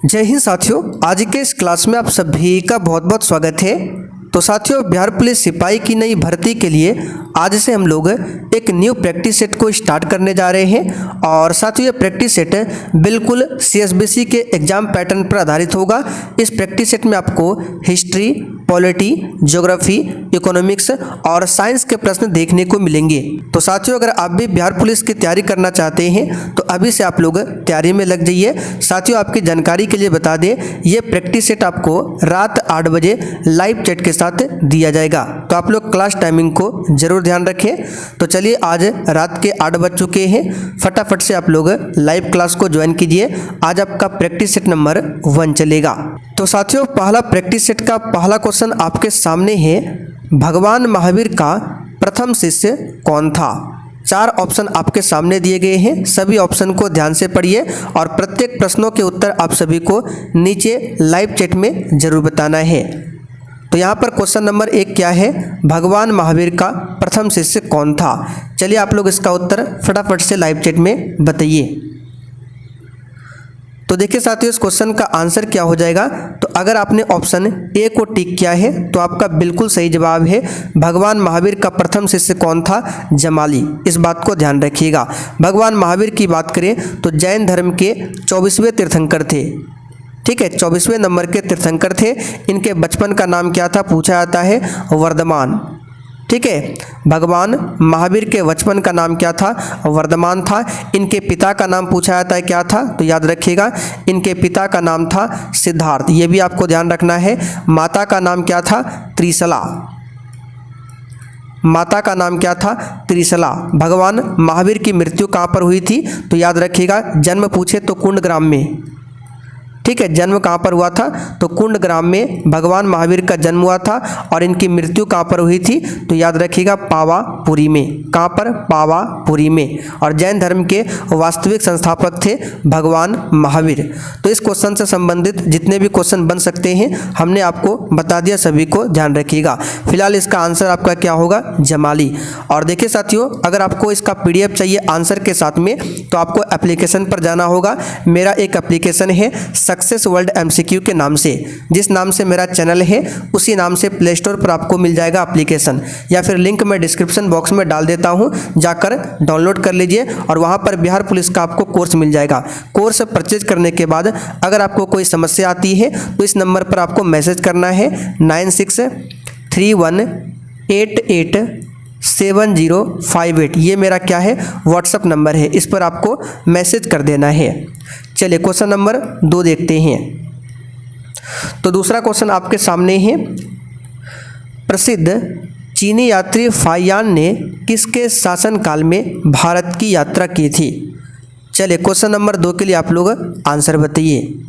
जय हिंद साथियों, आज के इस क्लास में आप सभी का बहुत बहुत स्वागत है। तो साथियों, बिहार पुलिस सिपाही की नई भर्ती के लिए आज से हम लोग एक न्यू प्रैक्टिस सेट को स्टार्ट करने जा रहे हैं। और साथियों, ये प्रैक्टिस सेट बिल्कुल CSBC के एग्जाम पैटर्न पर आधारित होगा। इस प्रैक्टिस सेट में आपको हिस्ट्री, पॉलिटी, ज्योग्राफी, इकोनॉमिक्स और साइंस के प्रश्न देखने को मिलेंगे। तो साथियों, अगर आप भी बिहार पुलिस की तैयारी करना चाहते हैं तो अभी से आप लोग तैयारी में लग जाइए। साथियों, आपकी जानकारी के लिए बता दें, ये प्रैक्टिस सेट आपको रात 8 बजे लाइव चैट के साथ दिया जाएगा। तो आप लोग क्लास टाइमिंग को जरूर ध्यान रखें। तो चलिए, आज रात के 8 बज चुके हैं, फटाफट से आप लोग लाइव क्लास को ज्वाइन कीजिए। आज आपका प्रैक्टिस सेट नंबर 1 चलेगा। तो साथियों, पहला प्रैक्टिस सेट का पहला क्वेश्चन आपके सामने है, भगवान महावीर का प्रथम शिष्य कौन था। 4 ऑप्शन आपके सामने दिए गए हैं, सभी ऑप्शन को ध्यान से पढ़िए और प्रत्येक प्रश्नों के उत्तर आप सभी को नीचे लाइव चैट में जरूर बताना है। तो यहाँ पर क्वेश्चन नंबर 1 क्या है, भगवान महावीर का प्रथम शिष्य कौन था। चलिए, आप लोग इसका उत्तर फटाफट से लाइव चैट में बताइए। तो देखिए साथियों, इस क्वेश्चन का आंसर क्या हो जाएगा। तो अगर आपने ऑप्शन ए को टिक किया है तो आपका बिल्कुल सही जवाब है। भगवान महावीर का प्रथम शिष्य कौन था, जमाली। इस बात को ध्यान रखिएगा। भगवान महावीर की बात करें तो जैन धर्म के 24वें तीर्थंकर थे। ठीक है, 24वें नंबर के तीर्थंकर थे। इनके बचपन का नाम क्या था, पूछा जाता है वर्धमान। ठीक है, भगवान महावीर के बचपन का नाम क्या था, वर्धमान था। इनके पिता का नाम पूछा जाता है क्या था, तो याद रखिएगा, इनके पिता का नाम था सिद्धार्थ। ये भी आपको ध्यान रखना है। माता का नाम क्या था, त्रिशला। माता का नाम क्या था, त्रिशला। भगवान महावीर की मृत्यु कहाँ पर हुई थी, तो याद रखिएगा, जन्म पूछे तो कुंडग्राम में। ठीक है, जन्म कहाँ पर हुआ था, तो कुंडग्राम में भगवान महावीर का जन्म हुआ था। और इनकी मृत्यु कहाँ पर हुई थी, तो याद रखिएगा, पावापुरी में। कहाँ पर, पावापुरी में। और जैन धर्म के वास्तविक संस्थापक थे भगवान महावीर। तो इस क्वेश्चन से संबंधित जितने भी क्वेश्चन बन सकते हैं हमने आपको बता दिया, सभी को ध्यान रखिएगा। फिलहाल इसका आंसर आपका क्या होगा, जमाली। और देखिए साथियों, अगर आपको इसका PDF चाहिए आंसर के साथ में तो आपको एप्लीकेशन पर जाना होगा। मेरा एक एप्लीकेशन है सक्सेस वर्ल्ड MCQ के नाम से, जिस नाम से मेरा चैनल है उसी नाम से प्ले स्टोर पर आपको मिल जाएगा एप्लीकेशन, या फिर लिंक मैं डिस्क्रिप्शन बॉक्स में डाल देता हूं, जाकर डाउनलोड कर लीजिए। और वहां पर बिहार पुलिस का आपको कोर्स मिल जाएगा। कोर्स परचेज करने के बाद अगर आपको कोई समस्या आती है तो इस नंबर पर आपको मैसेज करना है 9631887058। ये मेरा क्या है, व्हाट्सअप नंबर है। इस पर आपको मैसेज कर देना है। चलिए, क्वेश्चन नंबर 2 देखते हैं। तो दूसरा क्वेश्चन आपके सामने है, प्रसिद्ध चीनी यात्री फाहियान ने किसके शासनकाल में भारत की यात्रा की थी। चलिए, क्वेश्चन नंबर 2 के लिए आप लोग आंसर बताइए।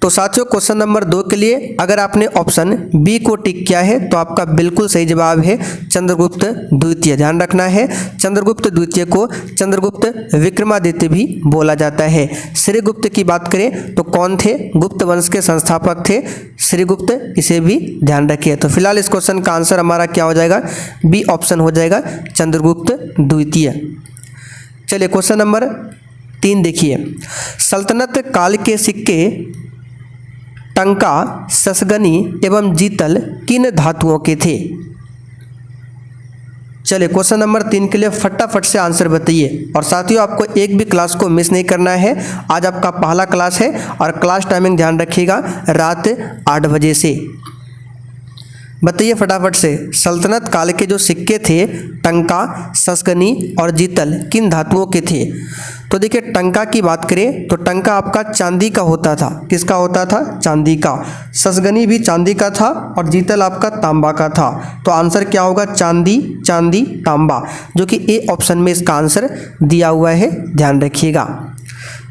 तो साथियों, क्वेश्चन नंबर 2 के लिए अगर आपने ऑप्शन बी को टिक किया है तो आपका बिल्कुल सही जवाब है चंद्रगुप्त द्वितीय। ध्यान रखना है, चंद्रगुप्त द्वितीय को चंद्रगुप्त विक्रमादित्य भी बोला जाता है। श्रीगुप्त की बात करें तो कौन थे, गुप्त वंश के संस्थापक थे श्रीगुप्त, इसे भी ध्यान रखिए। तो फिलहाल इस क्वेश्चन का आंसर हमारा क्या हो जाएगा, बी ऑप्शन हो जाएगा, चंद्रगुप्त द्वितीय। चलिए, क्वेश्चन नंबर 3 देखिए, सल्तनत काल के सिक्के टंका, ससगनी एवं जीतल किन धातुओं के थे। चलिए, क्वेश्चन नंबर 3 के लिए फटाफट से आंसर बताइए। और साथियों, आपको एक भी क्लास को मिस नहीं करना है। आज आपका पहला क्लास है और क्लास टाइमिंग ध्यान रखिएगा, रात 8 बजे से। बताइए फटाफट से, सल्तनत काल के जो सिक्के थे टंका, ससगनी और जीतल किन धातुओं के थे। तो देखिए, टंका की बात करें तो टंका आपका चांदी का होता था। किसका होता था, चांदी का। ससगनी भी चांदी का था और जीतल आपका तांबा का था। तो आंसर क्या होगा, चांदी, चांदी, तांबा, जो कि ए ऑप्शन में इसका आंसर दिया हुआ है, ध्यान रखिएगा।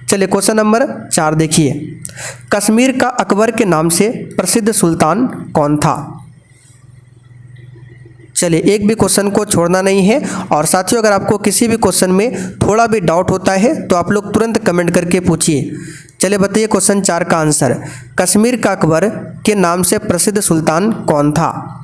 चलिए, क्वेश्चन नंबर 4 देखिए, कश्मीर का अकबर के नाम से प्रसिद्ध सुल्तान कौन था। चलिए, एक भी क्वेश्चन को छोड़ना नहीं है। और साथियों, अगर आपको किसी भी क्वेश्चन में थोड़ा भी डाउट होता है तो आप लोग तुरंत कमेंट करके पूछिए। चलिए बताइए, क्वेश्चन 4 का आंसर, कश्मीर का अकबर के नाम से प्रसिद्ध सुल्तान कौन था।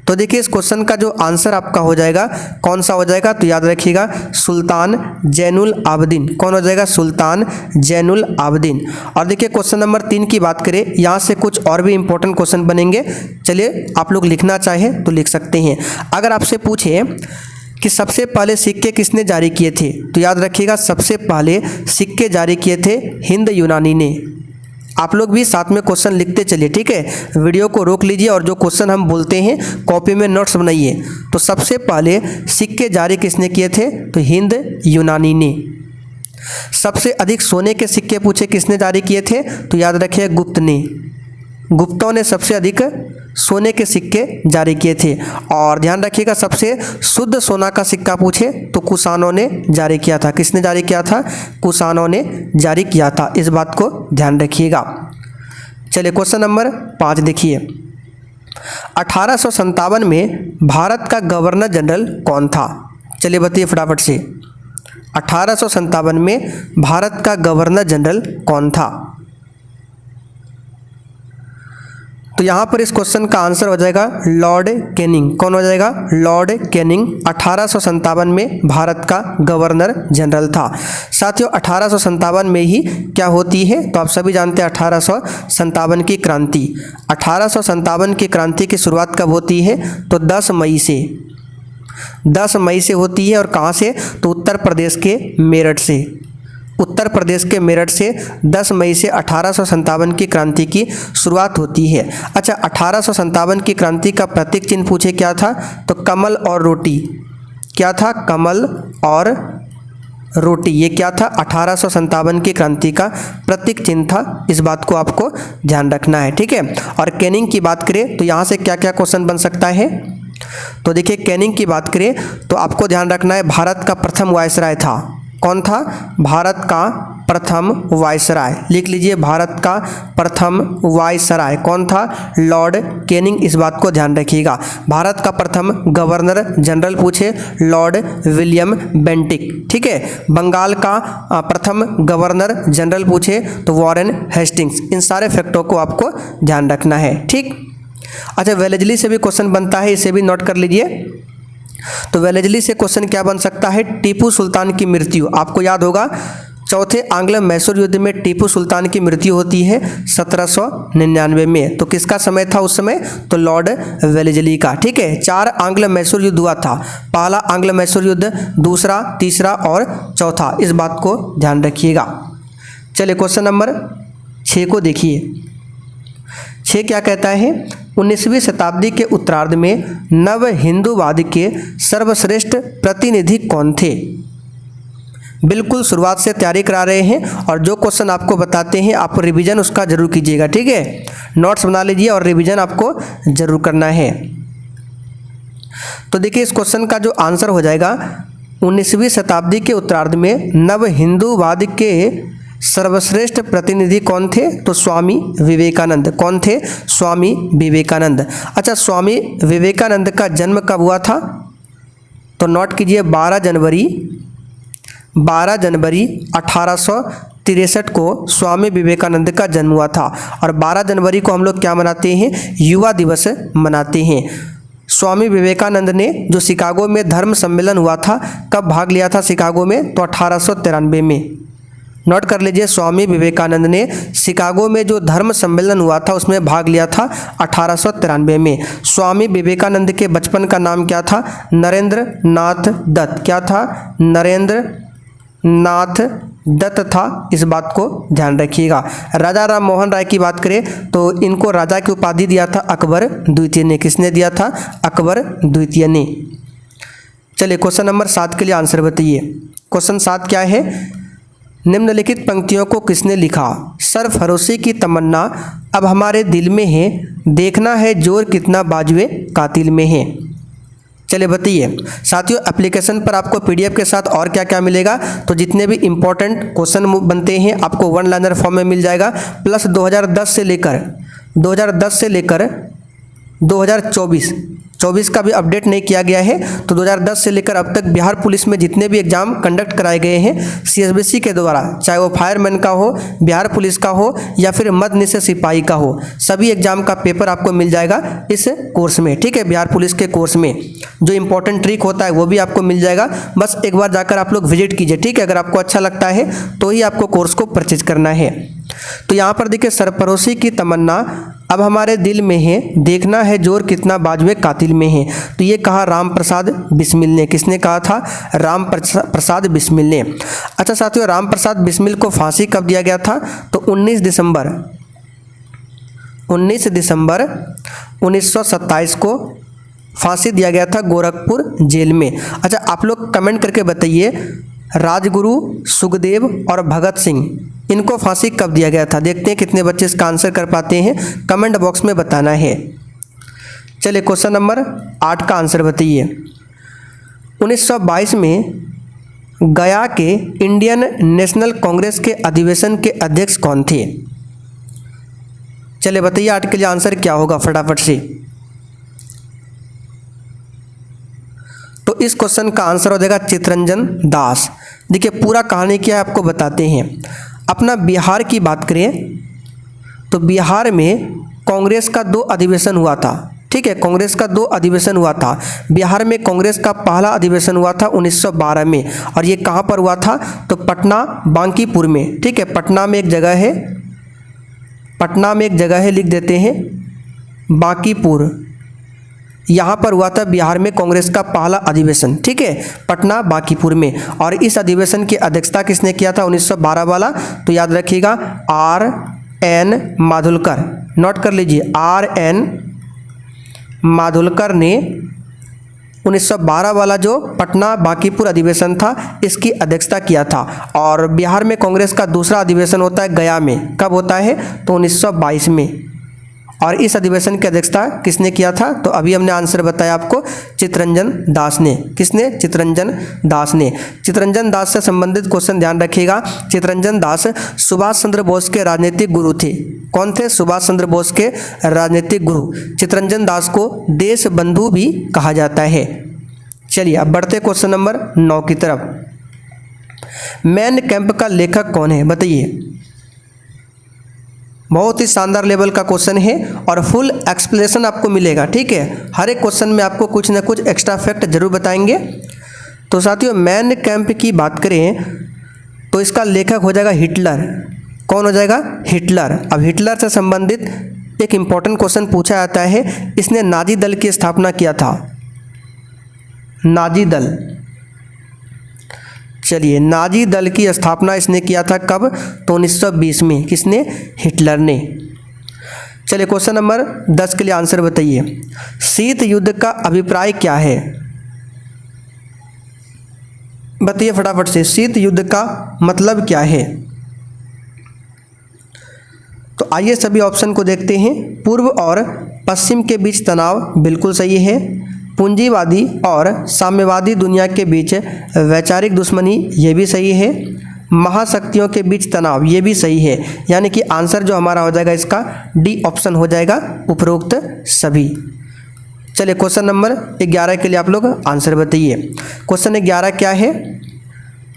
तो देखिए इस क्वेश्चन का जो आंसर आपका हो जाएगा कौन सा हो जाएगा, तो याद रखिएगा सुल्तान जैनुल आबदीन। कौन हो जाएगा, सुल्तान जैनुल आबदीन। और देखिए क्वेश्चन नंबर 3 की बात करें, यहाँ से कुछ और भी इंपॉर्टेंट क्वेश्चन बनेंगे। चलिए आप लोग लिखना चाहें तो लिख सकते हैं। अगर आपसे पूछे कि सबसे पहले सिक्के किसने जारी किए थे, तो याद रखिएगा सबसे पहले सिक्के जारी किए थे हिंद यूनानी ने। आप लोग भी साथ में क्वेश्चन लिखते चलिए, ठीक है। वीडियो को रोक लीजिए और जो क्वेश्चन हम बोलते हैं कॉपी में नोट्स बनाइए। तो सबसे पहले सिक्के जारी किसने किए थे, तो हिंद यूनानी ने। सबसे अधिक सोने के सिक्के पूछे किसने जारी किए थे, तो याद रखिए गुप्त ने। गुप्तों ने सबसे अधिक सोने के सिक्के जारी किए थे। और ध्यान रखिएगा सबसे शुद्ध सोना का सिक्का पूछे तो कुषाणों ने जारी किया था। किसने जारी किया था, कुषाणों ने जारी किया था। इस बात को ध्यान रखिएगा। चलिए क्वेश्चन नंबर 5 देखिए। 1857 में भारत का गवर्नर जनरल कौन था, चलिए बताइए फटाफट से। 1857 में भारत का गवर्नर जनरल कौन था, तो यहाँ पर इस क्वेश्चन का आंसर हो जाएगा लॉर्ड कैनिंग। कौन हो जाएगा, लॉर्ड कैनिंग 1857 में भारत का गवर्नर जनरल था। साथियों 1857 में ही क्या होती है, तो आप सभी जानते हैं 1857 की क्रांति। 1857 की क्रांति की शुरुआत कब होती है, तो 10 मई से। 10 मई से होती है। और कहाँ से, तो उत्तर प्रदेश के मेरठ से। उत्तर प्रदेश के मेरठ से 10 मई से 1857 की क्रांति की शुरुआत होती है। अच्छा 1857 की क्रांति का प्रतीक चिन्ह पूछे क्या था, तो कमल और रोटी। क्या था, कमल और रोटी। ये क्या था, 1857 की क्रांति का प्रतीक चिन्ह था। इस बात को आपको ध्यान रखना है, ठीक है। और कैनिंग की बात करें तो यहाँ से क्या क्या क्वेश्चन बन सकता है, तो देखिए कैनिंग की बात करें तो आपको ध्यान रखना है भारत का प्रथम वायसराय था। कौन था, भारत का प्रथम वायसराय। लिख लीजिए भारत का प्रथम वायसराय कौन था, लॉर्ड कैनिंग। इस बात को ध्यान रखिएगा। भारत का प्रथम गवर्नर जनरल पूछे, लॉर्ड विलियम बेंटिक, ठीक है। बंगाल का प्रथम गवर्नर जनरल पूछे तो वॉरेन हेस्टिंग्स। इन सारे फैक्टों को आपको ध्यान रखना है, ठीक। अच्छा वेलेजली से भी क्वेश्चन बनता है, इसे भी नोट कर लीजिए। तो वेलेजली से क्वेश्चन क्या बन सकता है, टीपू सुल्तान की मृत्यु। आपको याद होगा चौथे आंग्ल मैसूर युद्ध में टीपू सुल्तान की मृत्यु होती है 1799 में। तो किसका समय था उस समय, तो लॉर्ड वेलेजली का, ठीक है। 4 आंग्ल मैसूर युद्ध हुआ था। पहला आंग्ल मैसूर युद्ध, दूसरा, तीसरा और चौथा। इस बात को ध्यान रखिएगा। चलिए क्वेश्चन नंबर 6 को देखिए। 6 क्या कहता है, 19वीं शताब्दी के उत्तरार्ध में नव हिंदूवाद के सर्वश्रेष्ठ प्रतिनिधि कौन थे। बिल्कुल शुरुआत से तैयारी करा रहे हैं और जो क्वेश्चन आपको बताते हैं आप रिवीजन उसका जरूर कीजिएगा, ठीक है। नोट्स बना लीजिए और रिवीजन आपको जरूर करना है। तो देखिए इस क्वेश्चन का जो आंसर हो जाएगा 19वीं शताब्दी के उत्तरार्ध में नव हिंदूवाद के सर्वश्रेष्ठ प्रतिनिधि कौन थे, तो स्वामी विवेकानंद। कौन थे, स्वामी विवेकानंद। अच्छा स्वामी विवेकानंद का जन्म कब हुआ था, तो नोट कीजिए 12 जनवरी 1863 को स्वामी विवेकानंद का जन्म हुआ था। और 12 जनवरी को हम लोग क्या मनाते हैं, युवा दिवस मनाते हैं। स्वामी विवेकानंद ने जो शिकागो में धर्म सम्मेलन हुआ था, कब भाग लिया था शिकागो में, तो 1893 में। नोट कर लीजिए स्वामी विवेकानंद ने शिकागो में जो धर्म सम्मेलन हुआ था उसमें भाग लिया था 1893 में। स्वामी विवेकानंद के बचपन का नाम क्या था, नरेंद्र नाथ दत्त। क्या था, नरेंद्र नाथ दत्त था। इस बात को ध्यान रखिएगा। राजा राम मोहन राय की बात करें तो इनको राजा की उपाधि दिया था अकबर द्वितीय ने। किसने दिया था, अकबर द्वितीय ने। चलिए क्वेश्चन नंबर 7 के लिए आंसर बताइए। क्वेश्चन 7 क्या है, निम्नलिखित पंक्तियों को किसने लिखा, सरफरोशी की तमन्ना अब हमारे दिल में है, देखना है जोर कितना बाजुए कातिल में है। चलिए बताइए साथियों, एप्लीकेशन पर आपको पीडीएफ के साथ और क्या क्या मिलेगा, तो जितने भी इंपॉर्टेंट क्वेश्चन बनते हैं आपको 1 लाइनर फॉर्म में मिल जाएगा, प्लस 2010 से लेकर 2024 का भी अपडेट नहीं किया गया है। तो 2010 से लेकर अब तक बिहार पुलिस में जितने भी एग्जाम कंडक्ट कराए गए हैं सीएसबीसी के द्वारा, चाहे वो फायरमैन का हो, बिहार पुलिस का हो या फिर मध्य निषेध सिपाही का हो, सभी एग्जाम का पेपर आपको मिल जाएगा इस कोर्स में। ठीक है, बिहार पुलिस के कोर्स में जो इंपॉर्टेंट ट्रिक होता है वो भी आपको मिल जाएगा। बस एक बार जाकर आप लोग विजिट कीजिए। ठीक है, अगर आपको अच्छा लगता है तो ही आपको कोर्स को परचेज करना है। तो यहाँ पर देखिए, सरफरोशी की तमन्ना अब हमारे दिल में है, देखना है जोर कितना बाजुए कातिल में है। तो ये कहा राम प्रसाद बिस्मिल ने। किसने कहा था? राम प्रसाद बिस्मिल ने। अच्छा साथियों, राम प्रसाद बिस्मिल को फांसी कब दिया गया था? तो 19 दिसंबर 1927 को फांसी दिया गया था गोरखपुर जेल में। अच्छा, आप लोग कमेंट करके बताइए, राजगुरु, सुखदेव और भगत सिंह, इनको फांसी कब दिया गया था? देखते हैं कितने बच्चे इसका आंसर कर पाते हैं, कमेंट बॉक्स में बताना है। चलिए क्वेश्चन नंबर 8 का आंसर बताइए। 1922 में गया के इंडियन नेशनल कांग्रेस के अधिवेशन के अध्यक्ष कौन थे? चलिए बताइए 8 के लिए आंसर क्या होगा फटाफट से। तो इस क्वेश्चन का आंसर हो जाएगा चित्तरंजन दास। देखिए पूरा कहानी क्या है आपको बताते हैं। अपना बिहार की बात करें तो बिहार में कांग्रेस का 2 अधिवेशन हुआ था। ठीक है, कांग्रेस का 2 अधिवेशन हुआ था। बिहार में कांग्रेस का पहला अधिवेशन हुआ था 1912 में, और ये कहाँ पर हुआ था? तो पटना बांकीपुर में। ठीक है, पटना में एक जगह है, लिख देते हैं बांकीपुर, यहाँ पर हुआ था बिहार में कांग्रेस का पहला अधिवेशन। ठीक है, पटना बांकीपुर में। और इस अधिवेशन की अध्यक्षता किसने किया था 1912 वाला? तो याद रखिएगा R.N. माधुलकर, नोट कर लीजिए, R.N. माधुलकर ने 1912 वाला जो पटना बांकीपुर अधिवेशन था इसकी अध्यक्षता किया था। और बिहार में कांग्रेस का दूसरा अधिवेशन होता है गया में। कब होता है? तो 1922 में। और इस अधिवेशन की अध्यक्षता किसने किया था? तो अभी हमने आंसर बताया आपको, चित्तरंजन दास ने। किसने? चित्तरंजन दास ने। चित्तरंजन दास से संबंधित क्वेश्चन ध्यान रखिएगा। चित्तरंजन दास सुभाष चंद्र बोस के राजनीतिक गुरु थे। कौन थे? सुभाष चंद्र बोस के राजनीतिक गुरु। चित्तरंजन दास को देश बंधु भी कहा जाता है। चलिए अब बढ़ते क्वेश्चन नंबर 9 की तरफ। मैन कैंप का लेखक कौन है? बताइए। बहुत ही शानदार लेवल का क्वेश्चन है और फुल एक्सप्लेनेशन आपको मिलेगा। ठीक है, हर एक क्वेश्चन में आपको कुछ ना कुछ एक्स्ट्रा फैक्ट जरूर बताएंगे। तो साथियों, मैन कैंप की बात करें तो इसका लेखक हो जाएगा हिटलर। कौन हो जाएगा? हिटलर। अब हिटलर से संबंधित एक इम्पॉर्टेंट क्वेश्चन पूछा जाता है, इसने नाजी दल की स्थापना किया था। नाजी दल, चलिए नाजी दल की स्थापना इसने किया था कब? तो 1920 में। किसने? हिटलर ने। चलिए क्वेश्चन नंबर 10 के लिए आंसर बताइए। शीत युद्ध का अभिप्राय क्या है? बताइए फटाफट से, शीत युद्ध का मतलब क्या है? तो आइए सभी ऑप्शन को देखते हैं। पूर्व और पश्चिम के बीच तनाव, बिल्कुल सही है। पूंजीवादी और साम्यवादी दुनिया के बीच वैचारिक दुश्मनी, ये भी सही है। महाशक्तियों के बीच तनाव, ये भी सही है। यानी कि आंसर जो हमारा हो जाएगा इसका डी ऑप्शन हो जाएगा, उपरोक्त सभी। चलिए क्वेश्चन नंबर 11 के लिए आप लोग आंसर बताइए। क्वेश्चन 11 क्या है?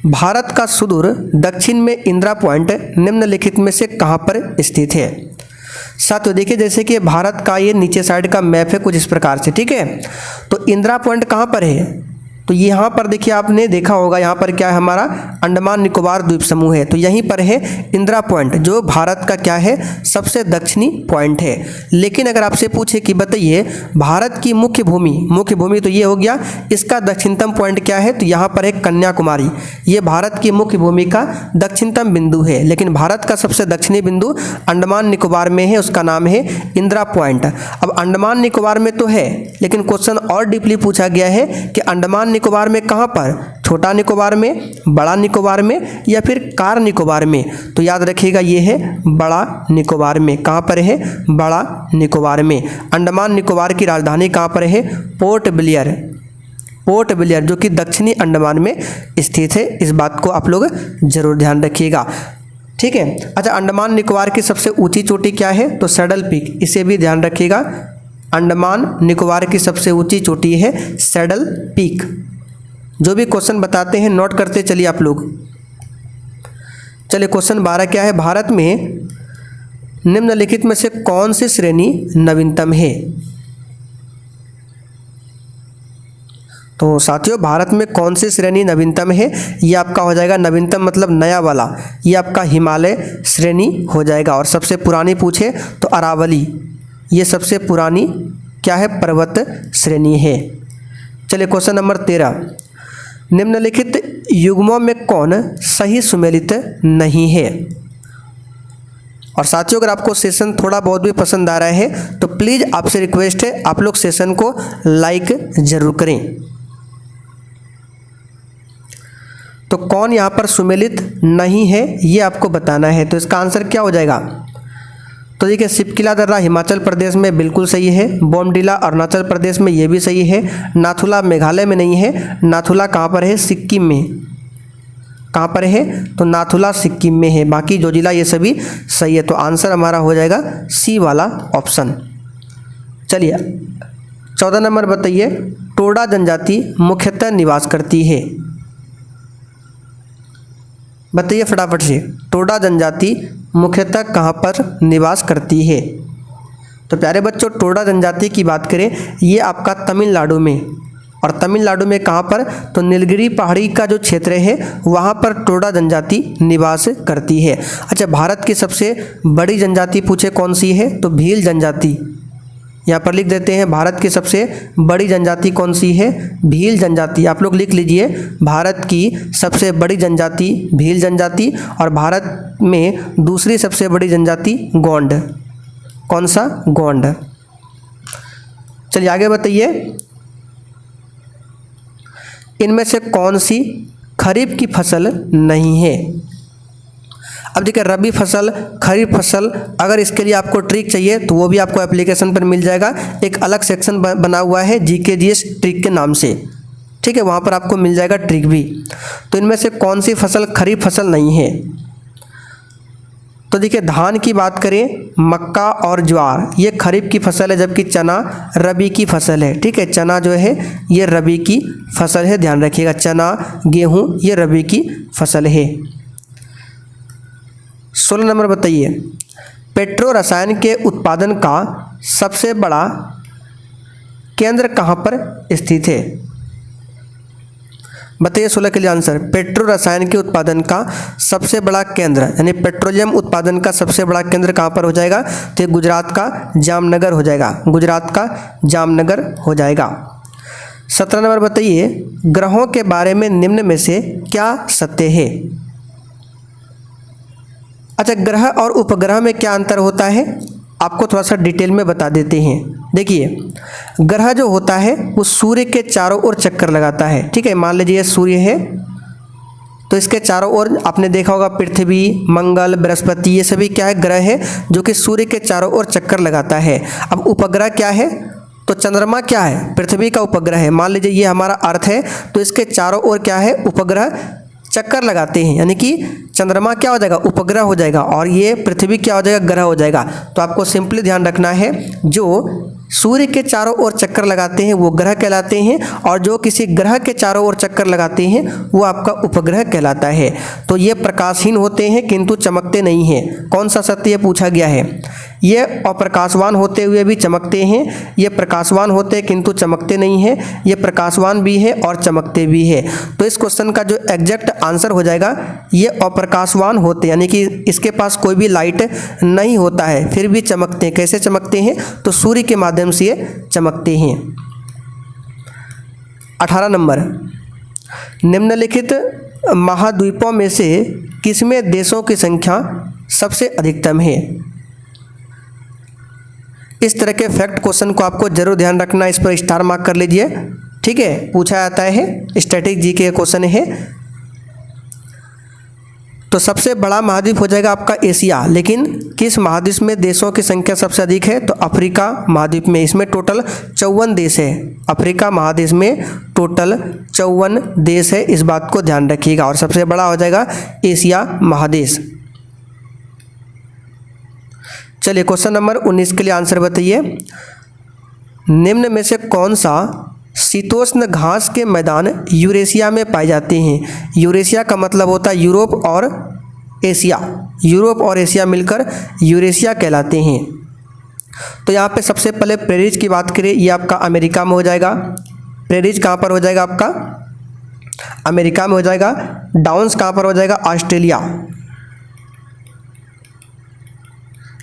भारत का सुदूर दक्षिण में इंदिरा पॉइंट निम्नलिखित में से कहाँ पर स्थित है? साथियों देखिए, जैसे कि भारत का ये नीचे साइड का मैप है कुछ इस प्रकार से। ठीक है, तो इंदिरा पॉइंट कहाँ पर है? तो यहाँ पर देखिए, आपने देखा होगा यहाँ पर क्या है, हमारा अंडमान निकोबार द्वीप समूह है। तो यहीं पर है इंदिरा पॉइंट, जो भारत का क्या है, सबसे दक्षिणी पॉइंट है। लेकिन अगर आपसे पूछे कि बताइए भारत की मुख्य भूमि तो ये हो गया, इसका दक्षिणतम पॉइंट क्या है? तो यहाँ पर है कन्याकुमारी। ये भारत की मुख्य भूमि का दक्षिणतम बिंदु है। लेकिन भारत का सबसे दक्षिणी बिंदु अंडमान निकोबार में है, उसका नाम है इंदिरा पॉइंट। अब अंडमान निकोबार में तो है, लेकिन क्वेश्चन और डीपली पूछा गया है कि अंडमान निकोबार में कहाँ पर? छोटा निकोबार में, बड़ा निकोबार में, या फिर कार निकोबार में? तो याद रखिएगा ये है बड़ा निकोबार में। कहाँ पर है? बड़ा निकोबार में। अंडमान निकोबार की राजधानी कहाँ पर है? पोर्ट ब्लेयर, जो कि दक्षिणी अंडमान में स्थित है। इस बात को आप लोग जरूर ध्यान रखिएगा। ठीक है। अच्छा, अंडमान निकोबार की सबसे ऊंची चोटी क्या है? तो सैडल पीक, इसे भी ध्यान रखिएगा। अंडमान निकोबार की सबसे ऊंची चोटी है सैडल पीक। जो भी क्वेश्चन बताते हैं नोट करते चलिए आप लोग। चलिए क्वेश्चन 12 क्या है, भारत में निम्नलिखित में से कौन सी श्रेणी नवीनतम है। तो साथियों भारत में कौन सी श्रेणी नवीनतम है, ये आपका हो जाएगा नवीनतम मतलब नया वाला, ये आपका हिमालय श्रेणी हो जाएगा। और सबसे पुरानी पूछे तो अरावली, ये सबसे पुरानी क्या है पर्वत श्रेणी है। चलिए क्वेश्चन नंबर 13, निम्नलिखित युग्मों में कौन सही सुमेलित नहीं है। और साथियों अगर आपको सेशन थोड़ा बहुत भी पसंद आ रहा है तो प्लीज़ आपसे रिक्वेस्ट है आप लोग सेशन को लाइक जरूर करें। तो कौन यहाँ पर सुमेलित नहीं है ये आपको बताना है। तो इसका आंसर क्या हो जाएगा, तो देखिए सिपकिला दर्रा हिमाचल प्रदेश में बिल्कुल सही है, बोमडिला अरुणाचल प्रदेश में ये भी सही है, नाथुला मेघालय में नहीं है, नाथुला कहाँ पर है सिक्किम में, कहाँ पर है तो नाथुला सिक्किम में है, बाकी जोजिला ये सभी सही है। तो आंसर हमारा हो जाएगा सी वाला ऑप्शन। चलिए 14 नंबर बताइए, टोडा जनजाति मुख्यतः निवास करती है। बताइए फटाफट से, टोडा जनजाति मुख्यतः कहाँ पर निवास करती है। तो प्यारे बच्चों टोडा जनजाति की बात करें ये आपका तमिलनाडु में, और तमिलनाडु में कहाँ पर तो नीलगिरी पहाड़ी का जो क्षेत्र है वहाँ पर टोडा जनजाति निवास करती है। अच्छा भारत की सबसे बड़ी जनजाति पूछे कौन सी है तो भील जनजाति, यहाँ पर लिख देते हैं भारत की सबसे बड़ी जनजाति कौन सी है भील जनजाति। आप लोग लिख लीजिए भारत की सबसे बड़ी जनजाति भील जनजाति, और भारत में दूसरी सबसे बड़ी जनजाति गोंड, कौन सा गोंड। चलिए आगे बताइए, इनमें से कौन सी खरीफ की फसल नहीं है। अब देखिए रबी फसल खरीफ फसल, अगर इसके लिए आपको ट्रिक चाहिए तो वो भी आपको एप्लीकेशन पर मिल जाएगा, एक अलग सेक्शन बना हुआ है जीके जीएस ट्रिक के नाम से, ठीक है, वहाँ पर आपको मिल जाएगा ट्रिक भी। तो इनमें से कौन सी फसल खरीफ फसल नहीं है। तो देखिए धान की बात करें मक्का और ज्वार ये खरीफ की फसल है, जबकि चना रबी की फसल है, ठीक है, चना जो है ये रबी की फसल है, ध्यान रखिएगा, चना गेहूँ ये रबी की फसल है। 16 नंबर बताइए, पेट्रो रसायन के उत्पादन का सबसे बड़ा केंद्र कहाँ पर स्थित है। बताइए 16 के लिए आंसर, पेट्रो रसायन के उत्पादन का सबसे बड़ा केंद्र यानी पेट्रोलियम उत्पादन का सबसे बड़ा केंद्र कहाँ पर हो जाएगा तो गुजरात का जामनगर हो जाएगा, गुजरात का जामनगर हो जाएगा। 17 नंबर बताइए, ग्रहों के बारे में निम्न में से क्या सत्य है। अच्छा ग्रह और उपग्रह में क्या अंतर होता है आपको थोड़ा सा डिटेल में बता देते हैं। देखिए ग्रह जो होता है वो सूर्य के चारों ओर चक्कर लगाता है, ठीक है, मान लीजिए सूर्य है तो इसके चारों ओर आपने देखा होगा पृथ्वी मंगल बृहस्पति ये सभी क्या है ग्रह है जो कि सूर्य के चारों ओर चक्कर लगाता है। अब उपग्रह क्या है तो चंद्रमा क्या है पृथ्वी का उपग्रह है, मान लीजिए ये हमारा अर्थ है तो इसके चारों ओर क्या है उपग्रह चक्कर लगाते हैं, यानी कि चंद्रमा क्या हो जाएगा उपग्रह हो जाएगा और ये पृथ्वी क्या हो जाएगा ग्रह हो जाएगा। तो आपको सिंपली ध्यान रखना है जो सूर्य के चारों ओर चक्कर लगाते हैं वो ग्रह कहलाते हैं और जो किसी ग्रह के चारों ओर चक्कर लगाते हैं वो आपका उपग्रह कहलाता है। तो ये प्रकाशहीन होते हैं किंतु चमकते नहीं हैं। कौन सा सत्य पूछा गया है, ये अप्रकाशवान होते हुए भी चमकते हैं, ये प्रकाशवान होते हैं किंतु चमकते नहीं हैं, ये प्रकाशवान भी है और चमकते भी है। तो इस क्वेश्चन का जो एग्जैक्ट आंसर हो जाएगा ये अप्रकाशवान होते यानी कि इसके पास कोई भी लाइट नहीं होता है फिर भी चमकते हैं। कैसे चमकते हैं तो सूर्य के माध्यम से ये चमकते हैं। 18 नंबर, निम्नलिखित महाद्वीपों में से किसमें देशों की संख्या सबसे अधिकतम है। इस तरह के फैक्ट क्वेश्चन को आपको जरूर ध्यान रखना, इस पर स्टार मार्क कर लीजिए, ठीक है, पूछा जाता है, स्टैटिक जी के क्वेश्चन है। तो सबसे बड़ा महाद्वीप हो जाएगा आपका एशिया, लेकिन किस महाद्वीप में देशों की संख्या सबसे अधिक है तो अफ्रीका महाद्वीप में, इसमें टोटल 54 देश है। अफ्रीका महादेश में टोटल 54 देश है, इस बात को ध्यान रखिएगा। और सबसे बड़ा हो जाएगा एशिया महादेश। चलिए क्वेश्चन नंबर 19 के लिए आंसर बताइए। निम्न में से कौन सा शीतोष्ण घास के मैदान यूरेशिया में पाए जाते हैं? यूरेशिया का मतलब होता है यूरोप और एशिया, यूरोप और एशिया मिलकर यूरेशिया कहलाते हैं। तो यहाँ पे सबसे पहले प्रेरीज की बात करें, ये आपका अमेरिका में हो जाएगा। प्रेरीज कहाँ पर हो जाएगा? आपका अमेरिका में हो जाएगा। डाउन्स कहाँ पर हो जाएगा? ऑस्ट्रेलिया।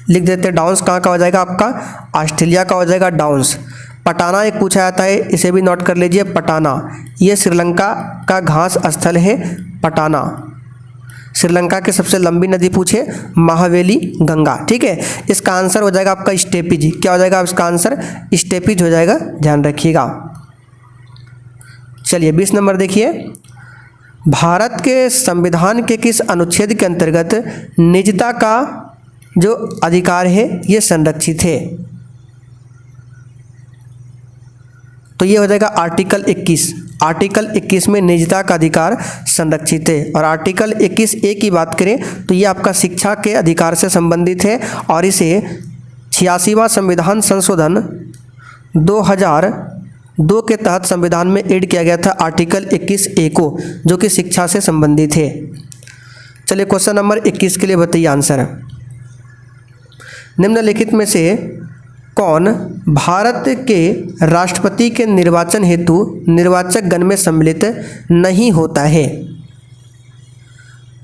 लिख देते हैं, डाउन्स कहाँ का हो जाएगा? आपका ऑस्ट्रेलिया का हो जाएगा डाउन्स। पटाना एक पूछा जाता है, इसे भी नोट कर लीजिए। पटाना ये श्रीलंका का घास स्थल है। पटाना श्रीलंका की सबसे लंबी नदी पूछे, महावेली गंगा। ठीक है, इसका आंसर हो जाएगा आपका स्टेपिज। क्या हो जाएगा इसका आंसर? स्टेपिज हो जाएगा, ध्यान रखिएगा। चलिए 20 नंबर देखिए, भारत के संविधान के किस अनुच्छेद के अंतर्गत निजता का जो अधिकार है ये संरक्षित है? तो ये हो जाएगा आर्टिकल 21। आर्टिकल 21 में निजता का अधिकार संरक्षित है। और आर्टिकल 21A की बात करें तो ये आपका शिक्षा के अधिकार से संबंधित है और इसे 86वां संविधान संशोधन 2002 के तहत संविधान में ऐड किया गया था, आर्टिकल 21A को, जो कि शिक्षा से संबंधित है। चलिए क्वेश्चन नंबर 21 के लिए बताइए आंसर। निम्नलिखित में से कौन भारत के राष्ट्रपति के निर्वाचन हेतु निर्वाचक गण में सम्मिलित नहीं होता है?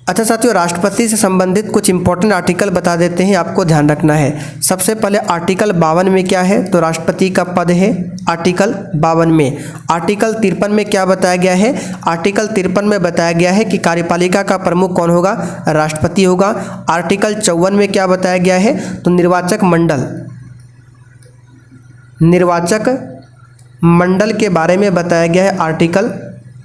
अच्छा साथियों, राष्ट्रपति से संबंधित कुछ इंपॉर्टेंट आर्टिकल बता देते हैं, आपको ध्यान रखना है। सबसे पहले आर्टिकल 52 में क्या है? तो राष्ट्रपति का पद है आर्टिकल 52 में। आर्टिकल 53 में क्या बताया गया है? आर्टिकल 53 में बताया गया है कि कार्यपालिका का प्रमुख कौन होगा? राष्ट्रपति होगा। आर्टिकल 54 में क्या बताया गया है? तो निर्वाचक मंडल के बारे में बताया गया है आर्टिकल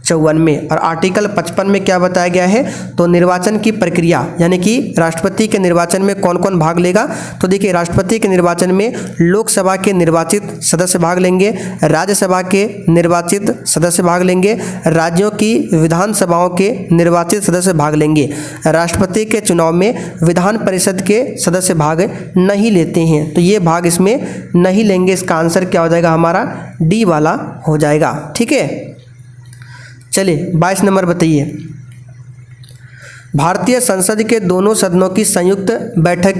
54 में। और आर्टिकल 55 में क्या बताया गया है? तो निर्वाचन की प्रक्रिया, यानी कि राष्ट्रपति के निर्वाचन में कौन कौन भाग लेगा? तो देखिए, राष्ट्रपति के निर्वाचन में लोकसभा के निर्वाचित सदस्य भाग लेंगे, राज्यसभा के निर्वाचित सदस्य भाग लेंगे, राज्यों की विधानसभाओं के निर्वाचित सदस्य भाग लेंगे। राष्ट्रपति के चुनाव में विधान परिषद के सदस्य भाग नहीं लेते हैं, तो ये भाग इसमें नहीं लेंगे। इसका आंसर क्या हो जाएगा? हमारा डी वाला हो जाएगा। ठीक है, चलिए 22 नंबर बताइए, भारतीय संसद के दोनों सदनों की संयुक्त बैठक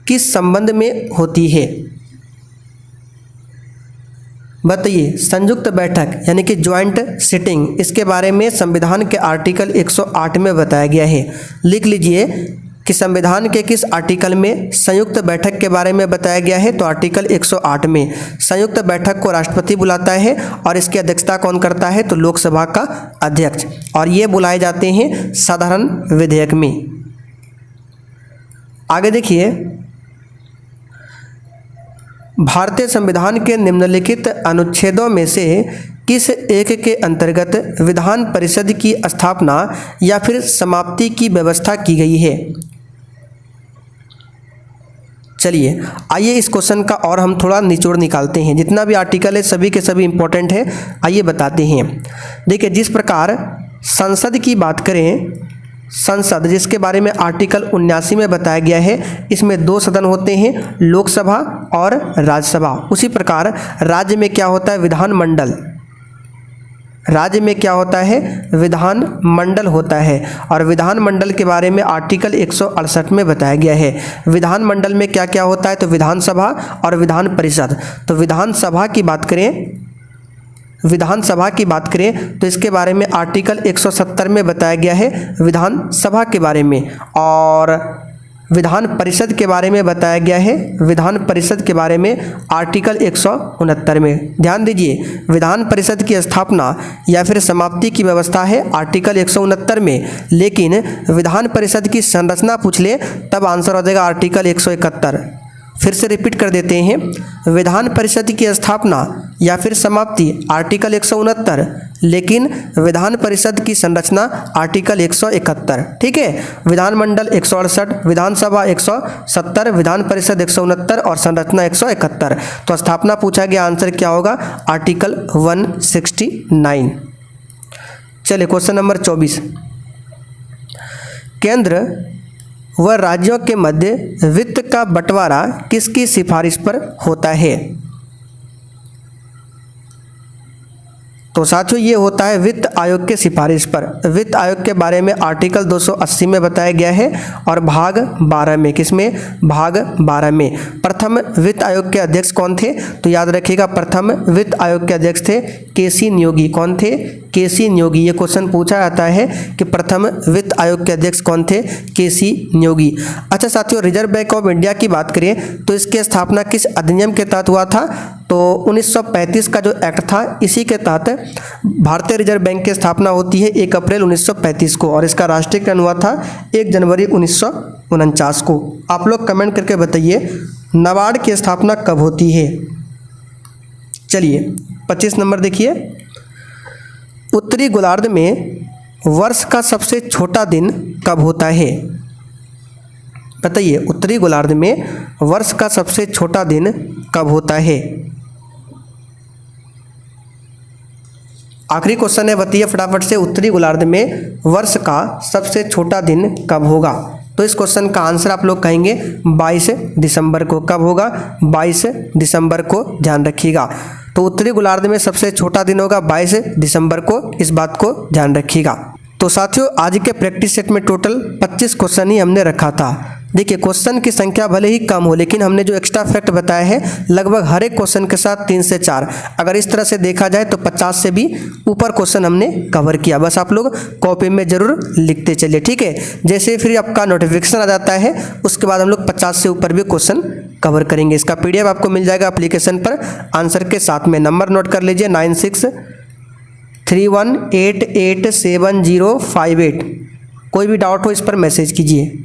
किस संबंध में होती है? बताइए, संयुक्त बैठक यानी कि ज्वाइंट सिटिंग, इसके बारे में संविधान के आर्टिकल 108 में बताया गया है। लिख लीजिए कि संविधान के किस आर्टिकल में संयुक्त बैठक के बारे में बताया गया है? तो आर्टिकल 108 में। संयुक्त बैठक को राष्ट्रपति बुलाता है और इसकी अध्यक्षता कौन करता है? तो लोकसभा का अध्यक्ष। और ये बुलाए जाते हैं साधारण विधेयक में। आगे देखिए, भारतीय संविधान के निम्नलिखित अनुच्छेदों में से किस एक के अंतर्गत विधान परिषद की स्थापना या फिर समाप्ति की व्यवस्था की गई है? चलिए आइए इस क्वेश्चन का और हम थोड़ा निचोड़ निकालते हैं। जितना भी आर्टिकल है सभी के सभी इंपॉर्टेंट है, आइए बताते हैं। देखिए, जिस प्रकार संसद की बात करें, संसद जिसके बारे में आर्टिकल 79 में बताया गया है, इसमें 2 सदन होते हैं, लोकसभा और राज्यसभा। उसी प्रकार राज्य में क्या होता है? विधानमंडल। राज्य में क्या होता है? विधानमंडल होता है। और विधानमंडल के बारे में आर्टिकल 168 में बताया गया है। विधानमंडल में क्या क्या होता है? तो विधानसभा और विधान परिषद। तो विधानसभा की बात करें तो इसके बारे में आर्टिकल 170 में बताया गया है विधानसभा के बारे में। और विधान परिषद के बारे में बताया गया है, विधान परिषद के बारे में आर्टिकल 169 में। ध्यान दीजिए, विधान परिषद की स्थापना या फिर समाप्ति की व्यवस्था है आर्टिकल 169 में, लेकिन विधान परिषद की संरचना पूछ ले तब आंसर हो जाएगा आर्टिकल 171। फिर से रिपीट कर देते हैं, विधान परिषद की स्थापना या फिर समाप्ति आर्टिकल 169, लेकिन विधान परिषद की संरचना आर्टिकल 171। ठीक है, विधानमंडल 168, विधानसभा 170, विधान परिषद 169 और संरचना 171। तो स्थापना पूछा गया, आंसर क्या होगा? आर्टिकल 169। चलिए क्वेश्चन नंबर 24, केंद्र व राज्यों के मध्य वित्त का बंटवारा किसकी सिफारिश पर होता है? तो साथियों ये होता है वित्त आयोग के सिफारिश पर। वित्त आयोग के बारे में आर्टिकल 280 में बताया गया है और भाग 12 में, किसमें, भाग 12 में। प्रथम वित्त आयोग के अध्यक्ष कौन थे, तो याद रखिएगा प्रथम वित्त आयोग के अध्यक्ष थे केसी नियोगी। कौन थे, केसी नियोगी। ये क्वेश्चन पूछा जाता है कि प्रथम वित्त आयोग के अध्यक्ष कौन थे, केसी नियोगी। अच्छा साथियों, रिजर्व बैंक ऑफ इंडिया की बात करें तो इसकी स्थापना किस अधिनियम के तहत हुआ था, तो 1935 का जो एक्ट था इसी के तहत भारतीय रिजर्व बैंक की स्थापना होती है 1 अप्रैल 1935 को, और इसका राष्ट्रीयकरण हुआ था 1 जनवरी 1949 को। आप लोग कमेंट करके बताइए नाबार्ड की स्थापना कब होती है। चलिए 25 नंबर देखिए, उत्तरी गोलार्ध में वर्ष का सबसे छोटा दिन कब होता है, बताइए। उत्तरी गोलार्ध में वर्ष का सबसे छोटा दिन कब होता है। आखिरी क्वेश्चन है, बताइए फटाफट से, उत्तरी गोलार्ध में वर्ष का सबसे छोटा दिन कब होगा। तो इस क्वेश्चन का आंसर आप लोग कहेंगे 22 दिसंबर को। कब होगा, 22 दिसंबर को, ध्यान रखिएगा। तो उत्तरी गोलार्ध में सबसे छोटा दिन होगा 22 दिसंबर को, इस बात को ध्यान रखिएगा। तो साथियों आज के प्रैक्टिस सेट में टोटल 25 क्वेश्चन ही हमने रखा था। देखिए क्वेश्चन की संख्या भले ही कम हो, लेकिन हमने जो एक्स्ट्रा फैक्ट बताया है लगभग हर एक क्वेश्चन के साथ 3 से 4, अगर इस तरह से देखा जाए तो 50 से भी ऊपर क्वेश्चन हमने कवर किया। बस आप लोग कॉपी में जरूर लिखते चलिए, ठीक है। जैसे फिर आपका नोटिफिकेशन आ जाता है उसके बाद हम लोग 50 से ऊपर भी क्वेश्चन कवर करेंगे। इसका PDF आपको मिल जाएगा एप्लीकेशन पर, आंसर के साथ में। नंबर नोट कर लीजिए 9631887058। कोई भी डाउट हो इस पर मैसेज कीजिए।